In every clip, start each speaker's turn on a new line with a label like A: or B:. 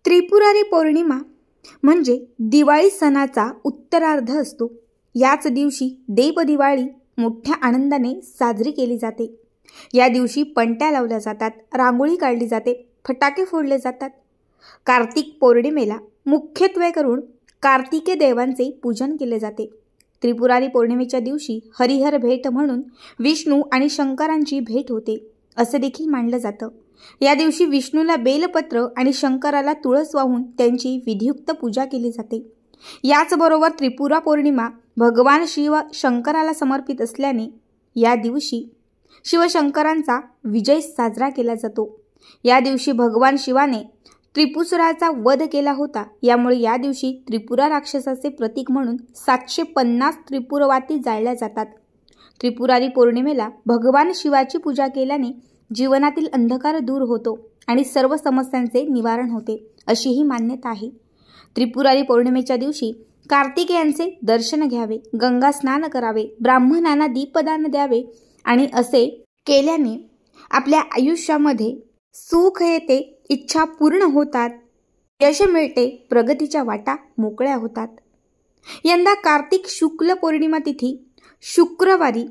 A: त्रिपुरारी पौर्णिमा म्हणजे दिवाळी सणाचा उत्तरार्ध असतो। याच दिवशी देवदिवाळी मोठ्या आनंदाने साजरी केली जाते। या दिवशी पणत्या लावल्या जातात, रांगोळी काढली जाते, फटाके फोडले जातात। कार्तिक पौर्णिमेला मुख्यत्वे करून कार्तिके देवांचे पूजन केले जाते। त्रिपुरारी पौर्णिमेच्या दिवशी हरिहर भेट म्हणून विष्णू आणि शंकरांची भेट होते असे देखील मानलं जातं। या दिवशी विष्णूला बेलपत्र आणि शंकराला तुळस वाहून त्यांची विधियुक्त पूजा केली जाते। याचबरोबर त्रिपुरा पौर्णिमा भगवान शिव शंकराला समर्पित असल्याने या दिवशी शिवशंकरांचा विजय साजरा केला जातो। या दिवशी भगवान शिवाने त्रिपुराचा वध केला होता। यामुळे या दिवशी त्रिपुरा राक्षसाचे प्रतीक म्हणून 750 त्रिपुरवाती जाळल्या जातात। त्रिपुरारी पौर्णिमेला भगवान शिवाची पूजा केल्याने जीवनातील अंधकार दूर होतो आणि सर्व समस्यांचे निवारण होते अशी ही मान्यता आहे। त्रिपुरारी पौर्णिमेच्या दिवशी कार्तिकेयांचे दर्शन घ्यावे, गंगा स्नान करावे, ब्राह्मणांना दीपदान द्यावे आणि असे केल्याने आपल्या आयुष्यामध्ये सुख येते, इच्छा पूर्ण होतात, यश मिळते, प्रगतीच्या वाटा मोकळ्या होतात। यंदा कार्तिक शुक्ल पौर्णिमा तिथी शुक्रवारी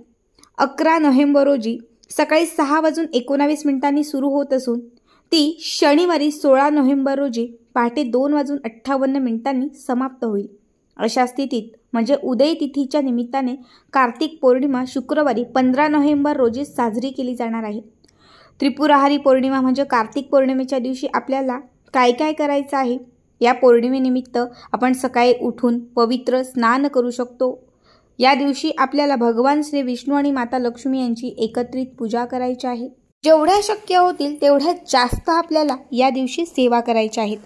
A: 11 नोव्हेंबर रोजी सकाळी 6:19 सुरू होत असून ती शनिवारी 16 नोव्हेंबर रोजी पहाटे 2:58 समाप्त होईल। अशा स्थितीत म्हणजे उदय तिथीच्या निमित्ताने कार्तिक पौर्णिमा शुक्रवारी 15 नोव्हेंबर रोजी साजरी केली जाणार आहे। त्रिपुरारी पौर्णिमा म्हणजे कार्तिक पौर्णिमेच्या दिवशी आपल्याला काय काय करायचं आहे? या पौर्णिमेनिमित्त आपण सकाळी उठून पवित्र स्नान करू शकतो। या दिवशी आपल्याला भगवान श्री विष्णू आणि माता लक्ष्मी यांची एकत्रित पूजा करायची आहे। जेवढ्या शक्य होतील तेवढ्या जास्त आपल्याला या दिवशी सेवा करायच्या आहेत,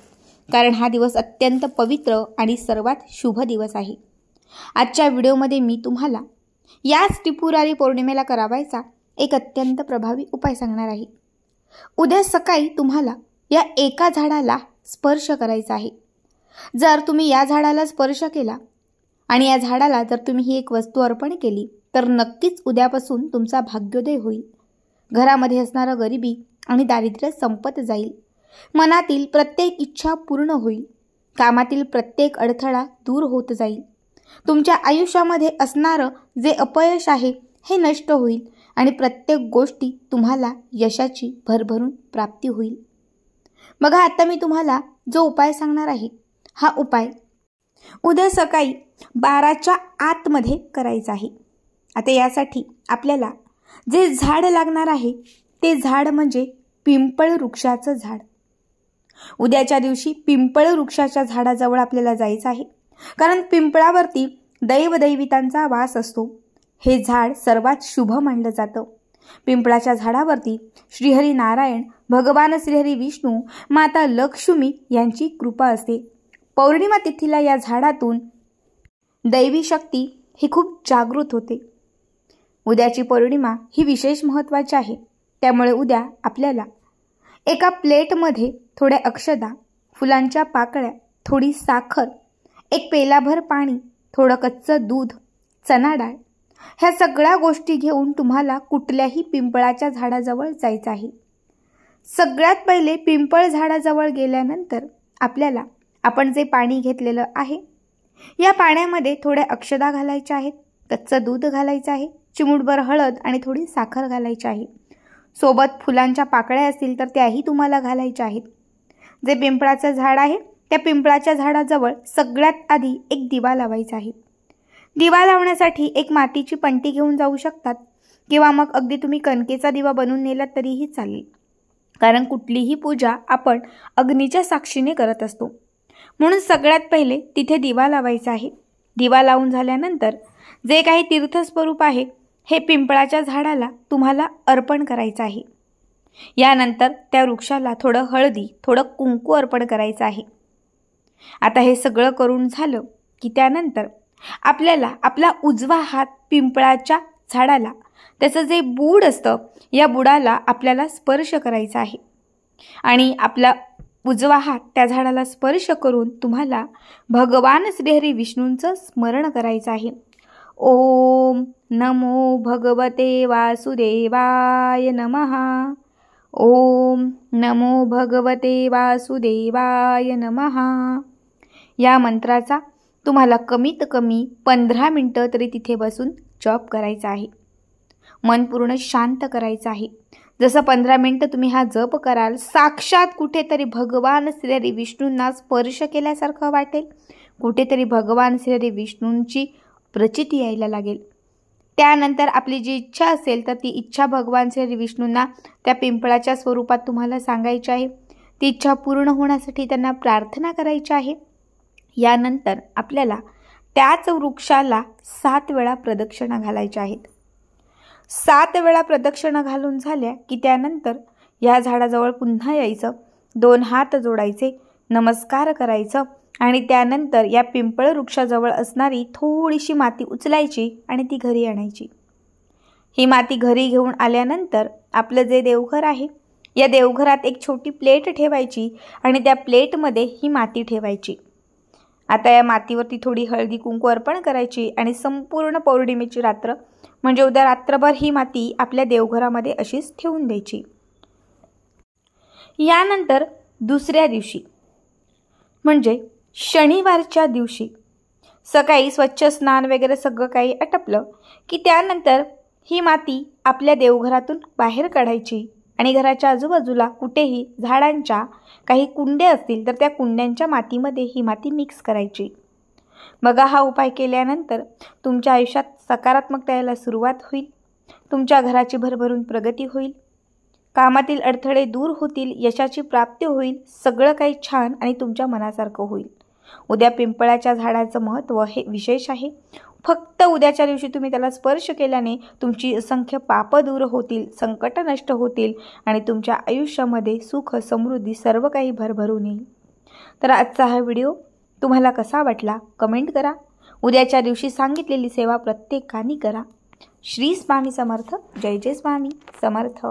A: कारण हा दिवस अत्यंत पवित्र आणि सर्वात शुभ दिवस आहे। आजच्या व्हिडिओमध्ये मी तुम्हाला याच त्रिपुरारी पौर्णिमेला करावायचा एक अत्यंत प्रभावी उपाय सांगणार आहे। उद्या सकाळी तुम्हाला या एका झाडाला स्पर्श करायचा आहे। जर तुम्ही या झाडाला स्पर्श केला आणि या झाडाला जर तुम्ही ही एक वस्तू अर्पण केली तर नक्कीच उद्यापासून तुमचा भाग्योदय होईल। घरामध्ये असणारं गरिबी आणि दारिद्र्य संपत जाईल। मनातील प्रत्येक इच्छा पूर्ण होईल। कामातील प्रत्येक अडथळा दूर होत जाईल। तुमच्या आयुष्यामध्ये असणारं जे अपयश आहे हे नष्ट होईल आणि प्रत्येक गोष्टी तुम्हाला यशाची भरभरून प्राप्ती होईल। बघा, आता मी तुम्हाला जो उपाय सांगणार आहे हा उपाय उद्या सकाळी 12च्या आतमध्ये करायचा आहे। आता यासाठी आपल्याला जे झाड लागणार आहे ते झाड म्हणजे पिंपळ वृक्षाचं झाड। उद्याच्या दिवशी पिंपळ वृक्षाच्या झाडाजवळ आपल्याला जायचं आहे, कारण पिंपळावरती दैवदैवितांचा वास असतो। हे झाड सर्वात शुभ मानलं जातं। पिंपळाच्या झाडावरती श्रीहरी नारायण, भगवान श्रीहरी विष्णू, माता लक्ष्मी यांची कृपा असते। पौर्णिमा तिथीला या झाडातून दैवी शक्ती ही खूप जागृत होते। उद्याची पौर्णिमा ही विशेष महत्त्वाची आहे, त्यामुळे उद्या आपल्याला एका प्लेटमध्ये थोड्या अक्षदा, फुलांच्या पाकळ्या, थोडी साखर, एक पेलाभर पाणी, थोडं कच्चं दूध, चणा डाळ ह्या सगळ्या गोष्टी घेऊन तुम्हाला कुठल्याही पिंपळाच्या झाडाजवळ जायचं आहे। सगळ्यात पहिले पिंपळ झाडाजवळ गेल्यानंतर आपल्याला आपण जे पाणी घेतलेलं आहे या पाण्यामध्ये थोड्या अक्षदा घालायच्या आहेत, कच्चं दूध घालायचं आहे, चिमूटभर हळद आणि थोडी साखर घालायची आहे। सोबत फुलांच्या पाकळ्या असतील तर त्याही तुम्हाला घालायच्या आहेत। जे पिंपळाचं झाड आहे त्या पिंपळाच्या झाडाजवळ सगळ्यात आधी एक दिवा लावायचा आहे। दिवा लावण्यासाठी एक मातीची पंटी घेऊन जाऊ शकतात किंवा मग अगदी तुम्ही कणकेचा दिवा बनवून नेलात तरीही चालेल, कारण कुठलीही पूजा आपण अग्नीच्या साक्षीने करत असतो। म्हणून सगळ्यात पहिले तिथे दिवा लावायचा आहे। दिवा लावून झाल्यानंतर जे काही तीर्थस्वरूप आहे हे पिंपळाच्या झाडाला तुम्हाला अर्पण करायचं आहे। यानंतर त्या वृक्षाला थोडं हळदी, थोडं कुंकू अर्पण करायचं आहे। आता हे सगळं करून झालं की त्यानंतर आपल्याला आपला उजवा हात पिंपळाच्या झाडाला, त्याचं जे बूड असतं या बुडाला आपल्याला स्पर्श करायचा आहे आणि आपला उजवा हात त्या झाडाला स्पर्श करून तुम्हाला भगवान श्रीहरी विष्णूंचं स्मरण करायचं आहे। ओम नमो भगवते वासुदेवाय नमः। ओम नमो भगवते वासुदेवाय नमः. या मंत्राचा तुम्हाला कमीत कमी 15 मिनिटं तरी तिथे बसून जप करायचा आहे. मन पूर्ण शांत करायचं आहे. जसं 15 मिनिटं तुम्ही हा जप कराल, साक्षात कुठेतरी भगवान श्री विष्णूंना स्पर्श केल्यासारखं वाटेल. कुठेतरी भगवान श्री विष्णूंची प्रचिती यायला लागेल. त्यानंतर आपली जी इच्छा असेल तर ती इच्छा भगवान श्री विष्णूंना त्या पिंपळाच्या स्वरूपात तुम्हाला सांगायची आहे. ती इच्छा पूर्ण होण्यासाठी त्यांना प्रार्थना करायची आहे. यानंतर आपल्याला त्याच वृक्षाला 7 वेळा प्रदक्षिणा घालायच्या आहेत. 7 वेळा प्रदक्षिणा घालून झाल्या की त्यानंतर या झाडाजवळ पुन्हा यायचं, 2 हात जोडायचे, नमस्कार करायचं आणि त्यानंतर या पिंपळ वृक्षाजवळ असणारी थोडीशी माती उचलायची आणि ती घरी आणायची. ही माती घरी घेऊन आल्यानंतर आपलं जे देवघर आहे, या देवघरात एक छोटी प्लेट ठेवायची आणि त्या प्लेटमध्ये ही माती ठेवायची. आता या मातीवरती थोडी हळदी कुंकू अर्पण करायची आणि संपूर्ण पौर्णिमेची रात्र म्हणजे उद्या रात्रभर ही माती आपल्या देवघरामध्ये अशीच ठेवून द्यायची. यानंतर दुसऱ्या दिवशी म्हणजे शनिवारच्या दिवशी सकाळी स्वच्छ स्नान वगैरे सगळं काही आटपलं की त्यानंतर ही माती आपल्या देवघरातून बाहेर काढायची आणि घराच्या आजूबाजूला कुठेही झाडांच्या काही कुंड्या असतील तर त्या कुंड्यांच्या मातीमध्ये ही माती मिक्स करायची. बघा, हा उपाय केल्यानंतर तुमच्या आयुष्यात सकारात्मकता यायला सुरुवात होईल. तुमच्या घराची भरभरून प्रगती होईल. कामातील अडथळे दूर होतील. यशाची प्राप्ती होईल. सगळं काही छान आणि तुमच्या मनासारखं होईल. उद्या पिंपळाच्या झाडाचं महत्त्व हे विशेष आहे. फक्त उद्याच्या दिवशी तुम्ही त्याला स्पर्श केल्याने तुमची असंख्य पापं दूर होतील, संकट नष्ट होतील आणि तुमच्या आयुष्यामध्ये सुख समृद्धी सर्व काही भरभरून येईल. तर आजचा हा व्हिडिओ तुम्हाला कसा वाटला कमेंट करा. उद्याच्या दिवशी सांगितलेली सेवा प्रत्येकाने करा. श्री स्वामी समर्थ. जय जय स्वामी समर्थ.